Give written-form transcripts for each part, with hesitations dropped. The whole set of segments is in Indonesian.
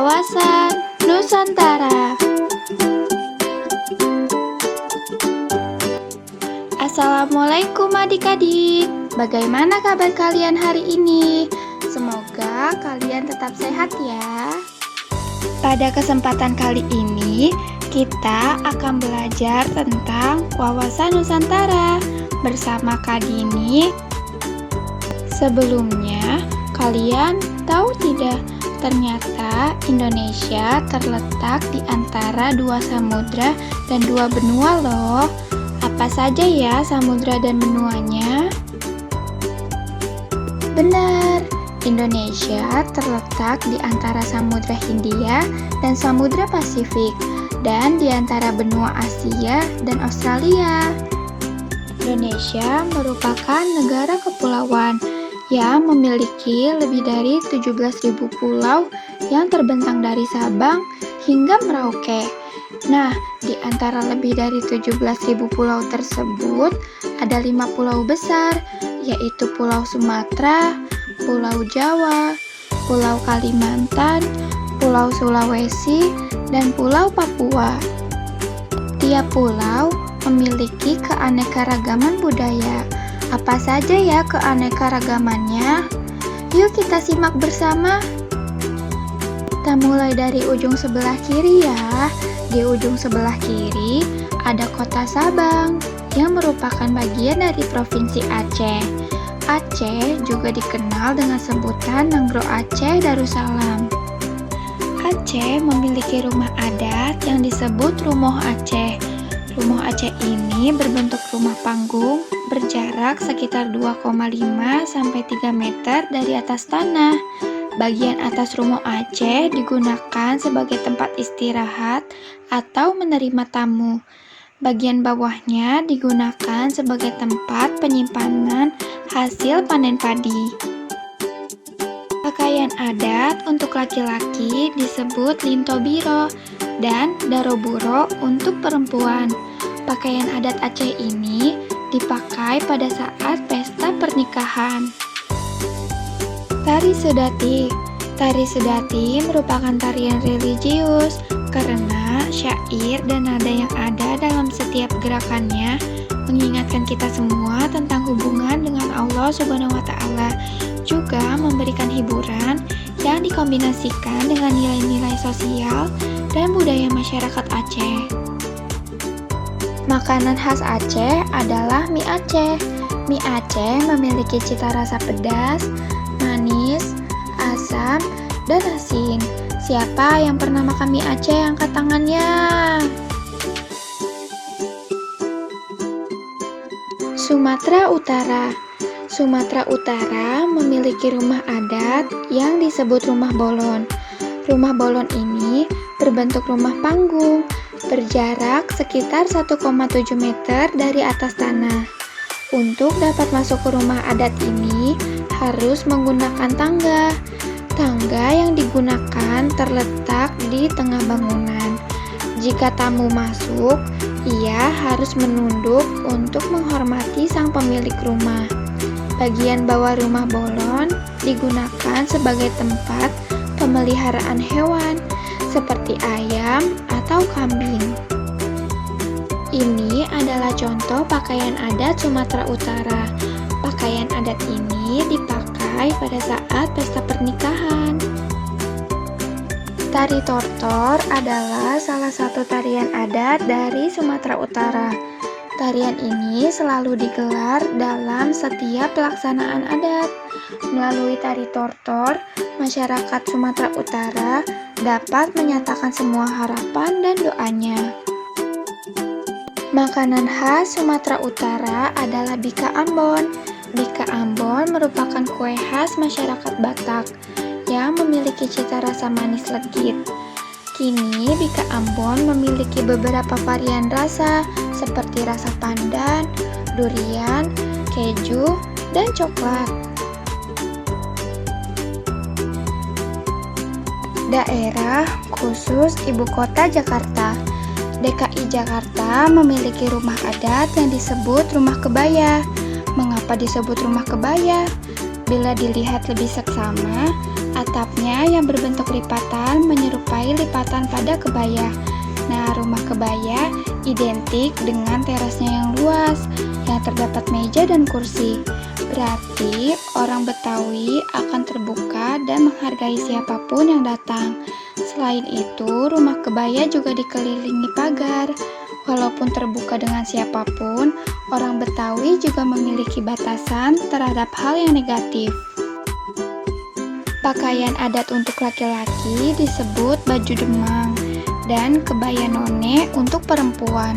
Wawasan Nusantara. Assalamualaikum adik-adik. Bagaimana kabar kalian hari ini? Semoga kalian tetap sehat ya. Pada kesempatan kali ini, kita akan belajar tentang wawasan Nusantara bersama Kak Dini. Sebelumnya, kalian tahu tidak? Ternyata Indonesia terletak di antara dua samudra dan dua benua loh. Apa saja ya samudra dan benuanya? Benar, Indonesia terletak di antara Samudra Hindia dan Samudra Pasifik, dan di antara benua Asia dan Australia. Indonesia merupakan negara kepulauan yang memiliki lebih dari 17.000 pulau yang terbentang dari Sabang hingga Merauke. Nah, di antara lebih dari 17.000 pulau tersebut, ada 5 pulau besar, yaitu Pulau Sumatera, Pulau Jawa, Pulau Kalimantan, Pulau Sulawesi, dan Pulau Papua. Tiap pulau memiliki keanekaragaman budaya. Apa saja ya keanekaragamannya? Yuk kita simak bersama. Kita mulai dari ujung sebelah kiri ya. Di ujung sebelah kiri ada Kota Sabang yang merupakan bagian dari Provinsi Aceh. Aceh juga dikenal dengan sebutan Nenggro Aceh Darussalam. Aceh memiliki rumah adat yang disebut Rumoh Aceh. Rumoh Aceh ini berbentuk rumah panggung berjarak sekitar 2,5 sampai 3 meter dari atas tanah. Bagian atas Rumoh Aceh digunakan sebagai tempat istirahat atau menerima tamu. Bagian bawahnya digunakan sebagai tempat penyimpanan hasil panen padi. Pakaian adat untuk laki-laki disebut lintobiro dan daroburo untuk perempuan. Pakaian adat Aceh ini dipakai pada saat pesta pernikahan. Tari Sudati. Tari Sudati merupakan tarian religius karena syair dan nada yang ada dalam setiap gerakannya mengingatkan kita semua tentang hubungan dengan Allah Subhanahu wa Ta'ala, juga memberikan hiburan yang dikombinasikan dengan nilai-nilai sosial dan budaya masyarakat Aceh. Makanan khas Aceh adalah mie Aceh. Mie Aceh memiliki cita rasa pedas, manis, asam, dan asin. Siapa yang pernah makan mie Aceh angkat tangannya? Sumatera Utara. Sumatera Utara memiliki rumah adat yang disebut rumah bolon. Rumah bolon ini berbentuk rumah panggung, berjarak sekitar 1,7 meter dari atas tanah. Untuk dapat masuk ke rumah adat ini harus menggunakan tangga. Tangga yang digunakan terletak di tengah bangunan. Jika tamu masuk, ia harus menunduk untuk menghormati sang pemilik rumah. Bagian bawah rumah bolon digunakan sebagai tempat pemeliharaan hewan seperti ayam atau kambing. Ini adalah contoh pakaian adat Sumatera Utara. Pakaian adat ini dipakai pada saat pesta pernikahan. Tari Tortor adalah salah satu tarian adat dari Sumatera Utara. Tarian ini selalu digelar dalam setiap pelaksanaan adat. Melalui tari Tortor, masyarakat Sumatera Utara dapat menyatakan semua harapan dan doanya. Makanan khas Sumatera Utara adalah Bika Ambon. Bika Ambon merupakan kue khas masyarakat Batak yang memiliki cita rasa manis legit. Kini Bika Ambon memiliki beberapa varian rasa seperti rasa pandan, durian, keju, dan coklat. Daerah khusus Ibu Kota Jakarta. DKI Jakarta memiliki rumah adat yang disebut Rumah Kebaya. Mengapa disebut Rumah Kebaya? Bila dilihat lebih seksama, Atapnya yang berbentuk lipatan menyerupai lipatan pada kebaya. Nah, rumah kebaya identik dengan terasnya yang luas, yang terdapat meja dan kursi. Berarti orang Betawi akan terbuka dan menghargai siapapun yang datang. Selain itu, rumah kebaya juga dikelilingi pagar. Walaupun terbuka dengan siapapun, orang Betawi juga memiliki batasan terhadap hal yang negatif. Pakaian adat untuk laki-laki disebut baju demang dan kebaya none untuk perempuan.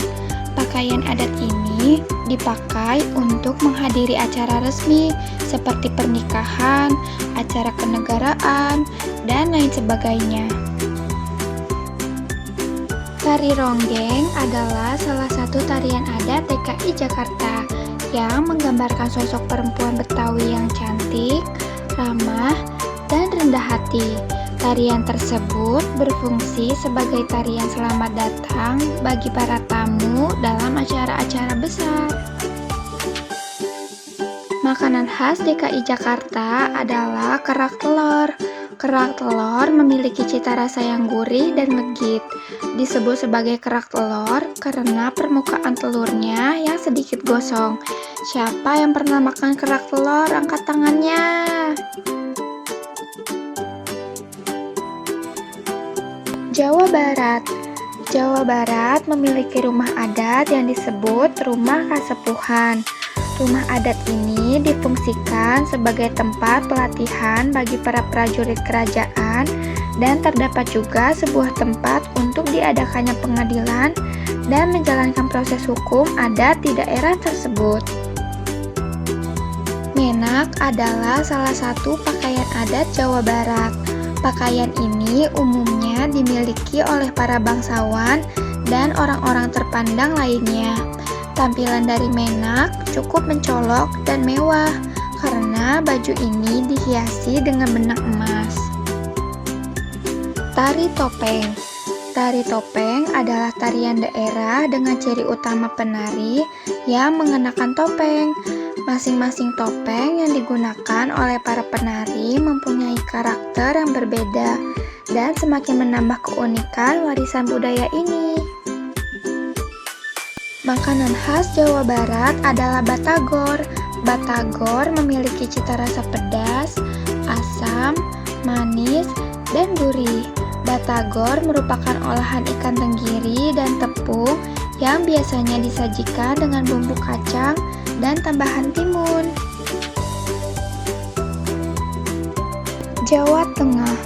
Pakaian adat ini dipakai untuk menghadiri acara resmi seperti pernikahan, acara kenegaraan, dan lain sebagainya. Tari ronggeng adalah salah satu tarian adat DKI Jakarta yang menggambarkan sosok perempuan Betawi yang cantik, ramah, dan rendah hati. Tarian tersebut berfungsi sebagai tarian selamat datang bagi para tamu dalam acara-acara besar. Makanan khas DKI Jakarta adalah kerak telur. Kerak telur memiliki cita rasa yang gurih dan legit. Disebut sebagai kerak telur karena permukaan telurnya yang sedikit gosong. Siapa yang pernah makan kerak telur? Angkat tangannya. Jawa Barat. Jawa Barat memiliki rumah adat yang disebut rumah kasepuhan. Rumah adat ini difungsikan sebagai tempat pelatihan bagi para prajurit kerajaan dan terdapat juga sebuah tempat untuk diadakannya pengadilan dan menjalankan proses hukum adat di daerah tersebut. Menak adalah salah satu pakaian adat Jawa Barat. Pakaian ini umumnya dimiliki oleh para bangsawan dan orang-orang terpandang lainnya. Tampilan dari menak cukup mencolok dan mewah karena baju ini dihiasi dengan benang emas. Tari topeng. Tari topeng adalah tarian daerah dengan ciri utama penari yang mengenakan topeng. Masing-masing topeng yang digunakan oleh para penari mempunyai karakter yang berbeda dan semakin menambah keunikan warisan budaya ini. Makanan khas Jawa Barat adalah batagor. Batagor memiliki cita rasa pedas, asam, manis, dan gurih. Batagor merupakan olahan ikan tenggiri dan tepung yang biasanya disajikan dengan bumbu kacang dan tambahan timun. Jawa Tengah.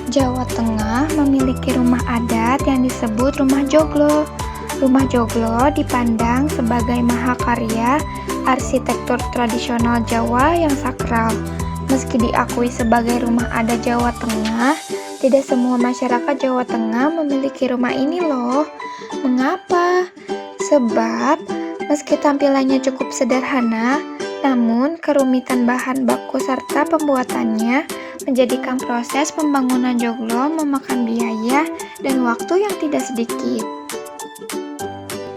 Jawa Tengah memiliki rumah adat yang disebut rumah joglo. Rumah joglo dipandang sebagai mahakarya arsitektur tradisional Jawa yang sakral. Meski diakui sebagai rumah adat Jawa Tengah, tidak semua masyarakat Jawa Tengah memiliki rumah ini loh. Mengapa? Sebab meski tampilannya cukup sederhana, namun kerumitan bahan baku serta pembuatannya menjadikan proses pembangunan joglo memakan biaya dan waktu yang tidak sedikit.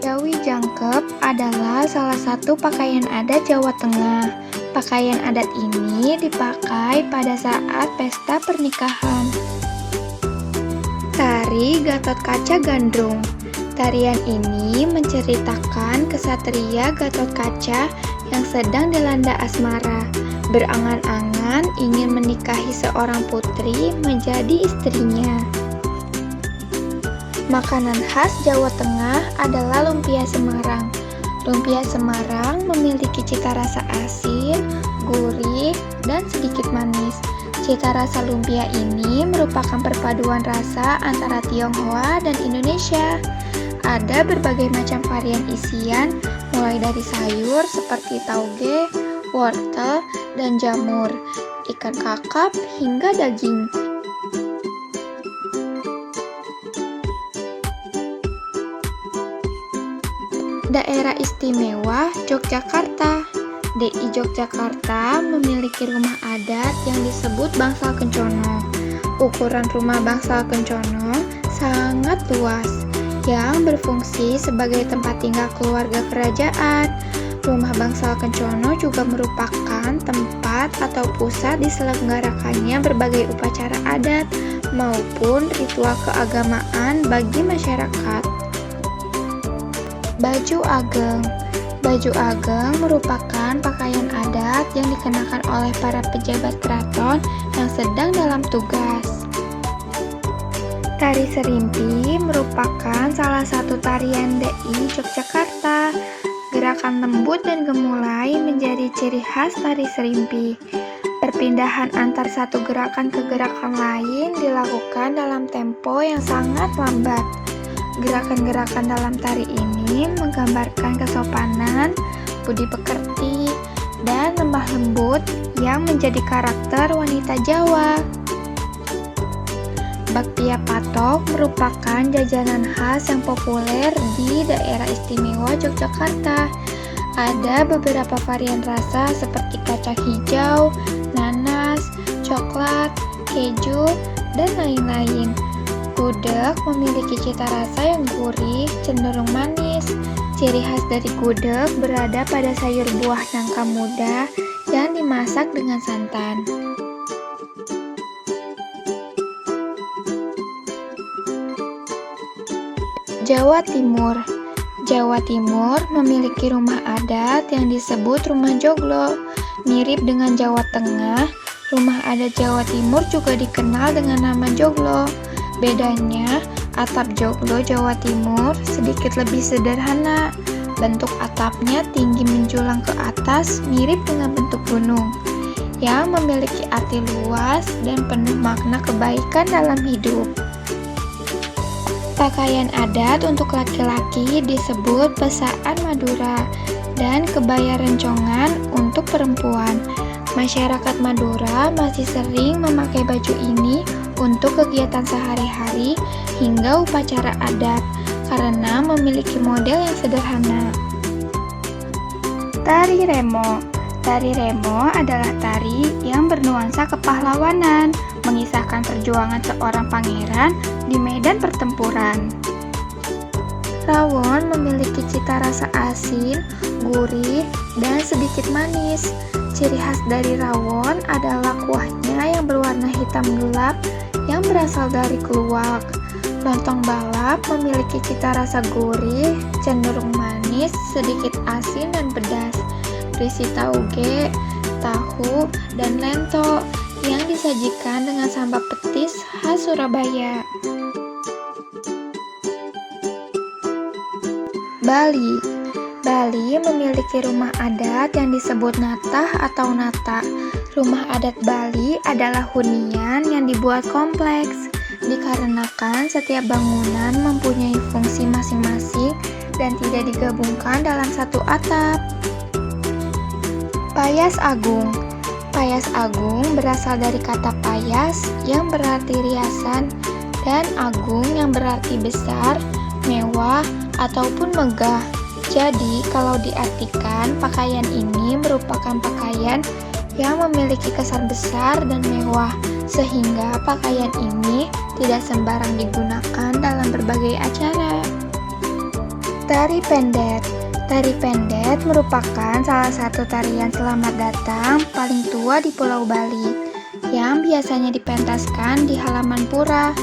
Jawi Jangkep adalah salah satu pakaian adat Jawa Tengah. Pakaian adat ini dipakai pada saat pesta pernikahan. Tari Gatotkaca Gandrung. Tarian ini menceritakan kesatria Gatotkaca yang sedang dilanda asmara, berangan-angan ingin menikahi seorang putri menjadi istrinya. Makanan khas Jawa Tengah adalah lumpia Semarang. Lumpia Semarang memiliki cita rasa asin, gurih, dan sedikit manis. Cita rasa lumpia ini merupakan perpaduan rasa antara Tionghoa dan Indonesia. Ada berbagai macam varian isian, mulai dari sayur seperti tauge, wortel, dan jamur, ikan kakap, hingga daging. Daerah Istimewa Yogyakarta. DI Yogyakarta memiliki rumah adat yang disebut Bangsal Kencono. Ukuran rumah Bangsal Kencono sangat luas, yang berfungsi sebagai tempat tinggal keluarga kerajaan. Rumah Bangsal Kencono juga merupakan tempat atau pusat diselenggarakannya berbagai upacara adat maupun ritual keagamaan bagi masyarakat. Baju Ageng. Baju Ageng merupakan pakaian adat yang dikenakan oleh para pejabat keraton yang sedang dalam tugas. Tari Serimpi merupakan salah satu tarian DI Yogyakarta. Gerakan lembut dan gemulai menjadi ciri khas tari Serimpi. Perpindahan antar satu gerakan ke gerakan lain dilakukan dalam tempo yang sangat lambat. Gerakan-gerakan dalam tari ini menggambarkan kesopanan, budi pekerti, dan lemah lembut yang menjadi karakter wanita Jawa. Bakpia patok merupakan jajanan khas yang populer di daerah istimewa Yogyakarta. Ada beberapa varian rasa seperti kacang hijau, nanas, coklat, keju, dan lain-lain. Gudeg memiliki cita rasa yang gurih, cenderung manis. Ciri khas dari gudeg berada pada sayur buah nangka muda yang dimasak dengan santan. Jawa Timur. Jawa Timur memiliki rumah adat yang disebut rumah joglo. Mirip dengan Jawa Tengah, rumah adat Jawa Timur juga dikenal dengan nama joglo. Bedanya, atap joglo Jawa Timur sedikit lebih sederhana. Bentuk atapnya tinggi menjulang ke atas mirip dengan bentuk gunung, yang memiliki arti luas dan penuh makna kebaikan dalam hidup. Pakaian adat untuk laki-laki disebut pesaan Madura dan kebaya rencongan untuk perempuan. Masyarakat Madura masih sering memakai baju ini untuk kegiatan sehari-hari hingga upacara adat karena memiliki model yang sederhana. Tari Remo. Tari Remo adalah tari yang bernuansa kepahlawanan, mengisahkan perjuangan seorang pangeran di medan pertempuran. Rawon memiliki cita rasa asin, gurih, dan sedikit manis. Ciri khas dari rawon adalah kuahnya yang berwarna hitam gelap yang berasal dari keluak. Lontong balap memiliki cita rasa gurih, cenderung manis, sedikit asin dan pedas. Berisi tauge, tahu, dan lento yang disajikan dengan sambal petis khas Surabaya. Bali. Bali memiliki rumah adat yang disebut natah atau nata. Rumah adat Bali adalah hunian yang dibuat kompleks, dikarenakan setiap bangunan mempunyai fungsi masing-masing dan tidak digabungkan dalam satu atap. Payas Agung. Payas Agung berasal dari kata payas yang berarti riasan dan agung yang berarti besar, mewah, ataupun megah. Jadi, kalau diartikan, pakaian ini merupakan pakaian yang memiliki kesan besar dan mewah, sehingga pakaian ini tidak sembarang digunakan dalam berbagai acara. Tari Pendet. Tari Pendet merupakan salah satu tarian selamat datang paling tua di Pulau Bali, yang biasanya dipentaskan di halaman pura.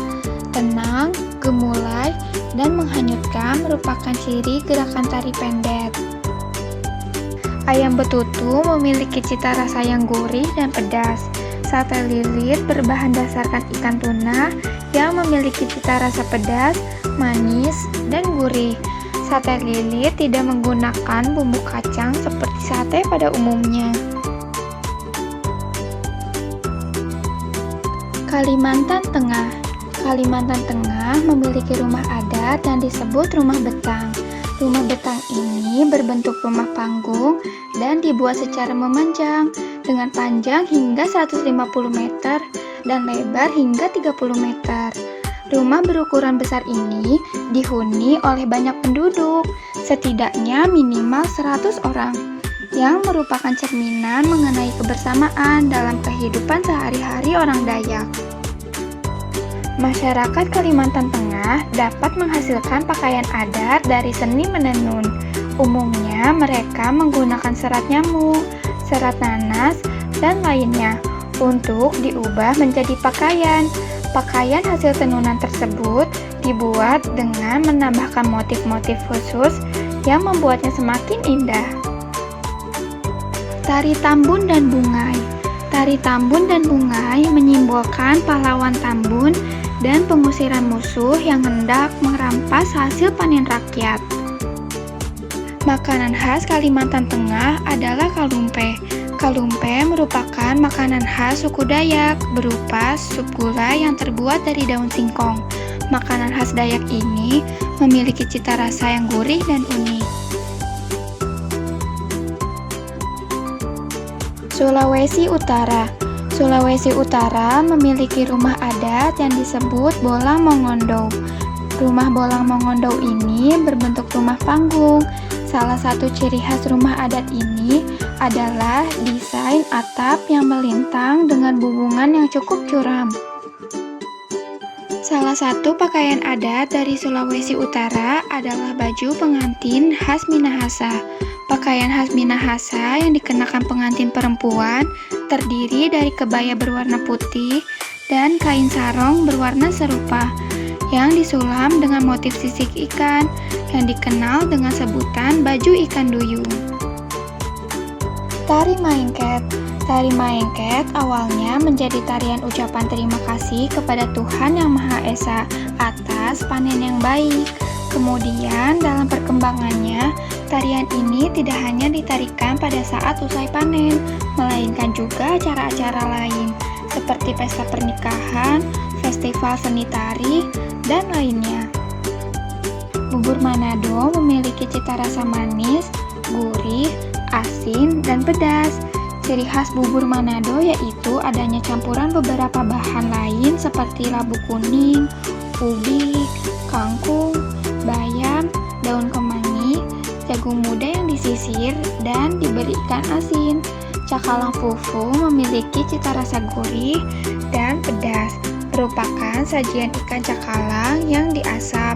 Tenang, gemulai, dan menghanyutkan merupakan ciri gerakan tari pendet. Ayam betutu memiliki cita rasa yang gurih dan pedas. Sate lilit berbahan dasarkan ikan tuna yang memiliki cita rasa pedas, manis, dan gurih. Sate lilit tidak menggunakan bumbu kacang seperti sate pada umumnya. Kalimantan Tengah. Kalimantan Tengah memiliki rumah adat yang disebut rumah betang. Rumah betang ini berbentuk rumah panggung dan dibuat secara memanjang dengan panjang hingga 150 meter dan lebar hingga 30 meter. Rumah berukuran besar ini dihuni oleh banyak penduduk, setidaknya minimal 100 orang, yang merupakan cerminan mengenai kebersamaan dalam kehidupan sehari-hari orang Dayak. Masyarakat Kalimantan Tengah dapat menghasilkan pakaian adat dari seni menenun. Umumnya mereka menggunakan serat nyamuk, serat nanas, dan lainnya untuk diubah menjadi pakaian. Pakaian hasil tenunan tersebut dibuat dengan menambahkan motif-motif khusus yang membuatnya semakin indah. Tari Tambun dan Bungai. Tari Tambun dan Bungai menyimbolkan pahlawan Tambun dan pengusiran musuh yang hendak merampas hasil panen rakyat. Makanan khas Kalimantan Tengah adalah kalumpe. Kalumpe merupakan makanan khas suku Dayak berupa sup gulai yang terbuat dari daun singkong. Makanan khas Dayak ini memiliki cita rasa yang gurih dan unik. Sulawesi Utara. Sulawesi Utara memiliki rumah adat yang disebut Bolang Mongondo. Rumah Bolang Mongondo ini berbentuk rumah panggung. Salah satu ciri khas rumah adat ini adalah desain atap yang melintang dengan bumbungan yang cukup curam. Salah satu pakaian adat dari Sulawesi Utara adalah baju pengantin khas Minahasa. Pakaian khas Minahasa yang dikenakan pengantin perempuan terdiri dari kebaya berwarna putih dan kain sarong berwarna serupa yang disulam dengan motif sisik ikan yang dikenal dengan sebutan baju ikan duyung. Tari Maengket. Tari Maengket awalnya menjadi tarian ucapan terima kasih kepada Tuhan Yang Maha Esa atas panen yang baik. Kemudian dalam perkembangannya, tarian ini tidak hanya ditarikan pada saat usai panen, melainkan juga acara-acara lain seperti pesta pernikahan, festival seni tari, dan lainnya. Bubur Manado memiliki cita rasa manis, gurih, asin, dan pedas. Ciri khas bubur Manado yaitu adanya campuran beberapa bahan lain seperti labu kuning, ubi, kangkung, bayam, daun kemangi, jagung muda yang disisir, dan diberi ikan asin. Cakalang fufu memiliki cita rasa gurih dan pedas, merupakan sajian ikan cakalang yang diasap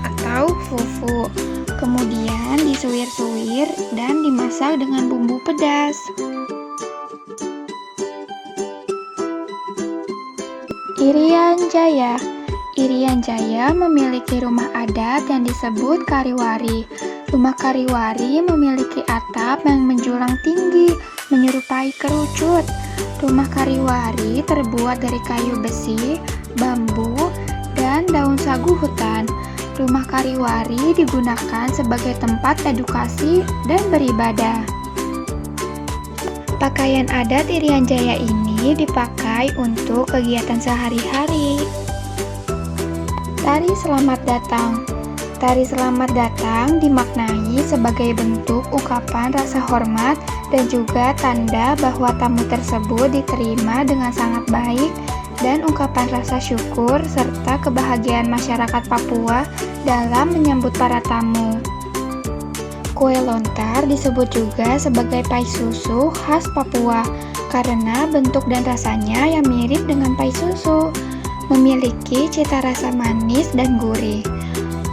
atau fufu, kemudian disuir-suir dan dimasak dengan bumbu pedas. Irian Jaya. Irian Jaya memiliki rumah adat yang disebut Kariwari. Rumah Kariwari memiliki atap yang menjulang tinggi, menyerupai kerucut. Rumah Kariwari terbuat dari kayu besi, bambu, dan daun sagu hutan. Rumah Kariwari digunakan sebagai tempat edukasi dan beribadah. Pakaian adat Irian Jaya ini dipakai untuk kegiatan sehari-hari. Tari Selamat Datang. Tari Selamat Datang dimaknai sebagai bentuk ungkapan rasa hormat dan juga tanda bahwa tamu tersebut diterima dengan sangat baik dan ungkapan rasa syukur serta kebahagiaan masyarakat Papua dalam menyambut para tamu. Kue lontar disebut juga sebagai pai susu khas Papua karena bentuk dan rasanya yang mirip dengan pai susu, memiliki cita rasa manis dan gurih.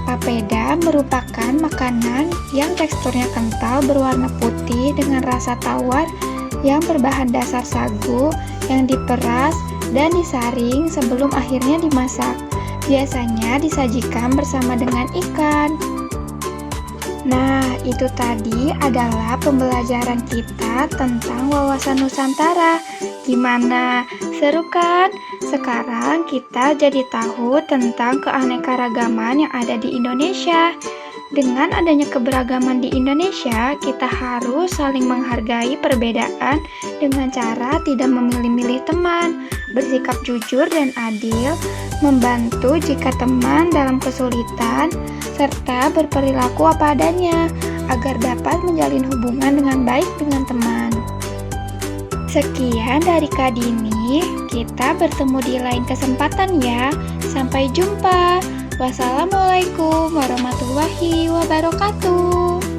Papeda merupakan makanan yang teksturnya kental berwarna putih dengan rasa tawar yang berbahan dasar sagu yang diperas dan disaring sebelum akhirnya dimasak. Biasanya disajikan bersama dengan ikan. Nah, itu tadi adalah pembelajaran kita tentang wawasan Nusantara. Gimana? Seru kan? Sekarang kita jadi tahu tentang keanekaragaman yang ada di Indonesia. Dengan adanya keberagaman di Indonesia, kita harus saling menghargai perbedaan dengan cara tidak memilih-milih teman, bersikap jujur dan adil, membantu jika teman dalam kesulitan, serta berperilaku apa adanya agar dapat menjalin hubungan dengan baik dengan teman. Sekian dari Kak Dini, kita bertemu di lain kesempatan ya. Sampai jumpa. Wassalamualaikum warahmatullahi wabarakatuh.